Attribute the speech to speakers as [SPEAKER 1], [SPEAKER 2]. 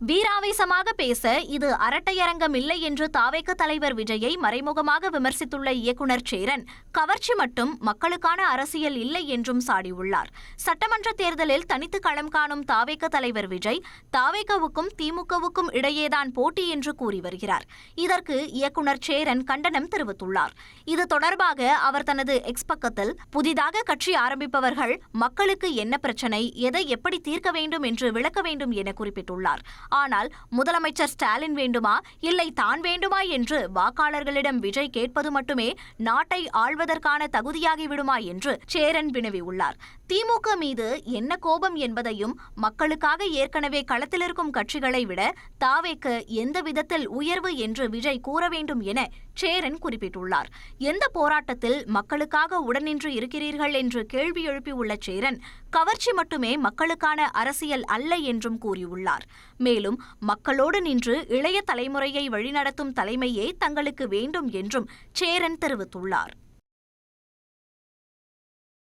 [SPEAKER 1] வீராவேசமாக பேச இது அரட்டையரங்கம் இல்லை என்று தாவேக தலைவர் விஜயை மறைமுகமாக விமர்சித்துள்ள இயக்குனர் சேரன், கவர்ச்சி மட்டும் மக்களுக்கான அரசியல் இல்லை என்றும் சாடியுள்ளார். சட்டமன்ற தேர்தலில் தனித்து களம் காணும் தாவேக தலைவர் விஜய், தாவேகவுக்கும் திமுகவுக்கும் இடையேதான் போட்டி என்று கூறி வருகிறார். இதற்கு இயக்குனர் சேரன் கண்டனம் தெரிவித்துள்ளார். இது தொடர்பாக அவர் தனது எக்ஸ் பக்கத்தில், புதிதாக கட்சி ஆரம்பிப்பவர்கள் மக்களுக்கு என்ன பிரச்சனை, எதை எப்படி தீர்க்க வேண்டும் என்று விளக்க வேண்டும் என குறிப்பிட்டுள்ளார். ஆனால் முதலமைச்சர் ஸ்டாலின் வேண்டுமா இல்லை தான் வேண்டுமா என்று வாக்காளர்களிடம் விஜய் கேட்பது மட்டுமே நாட்டை ஆள்வதற்கான தகுதியாகிவிடுமா என்று சேரன் வினவியுள்ளார். திமுக மீது என்ன கோபம் என்பதையும், மக்களுக்காக ஏற்கனவே களத்தில் இருக்கும் கட்சிகளை விட தாவேக எந்த விதத்தில் உயர்வு என்று விஜய் கூற வேண்டும் என சேரன் குறிப்பிட்டுள்ளார். எந்த போராட்டத்தில் மக்களுக்காக உடனின்று இருக்கிறீர்கள் என்று கேள்வி எழுப்பியுள்ள சேரன், கவர்ச்சி மட்டுமே மக்களுக்கான அரசியல் அல்ல என்றும் கூறியுள்ளார். மேலும் மக்களோடு நின்று இளைய தலைமுறையை வழிநடத்தும் தலைமையே தங்களுக்கு வேண்டும் என்றும் சேரன் தெரிவித்துள்ளார்.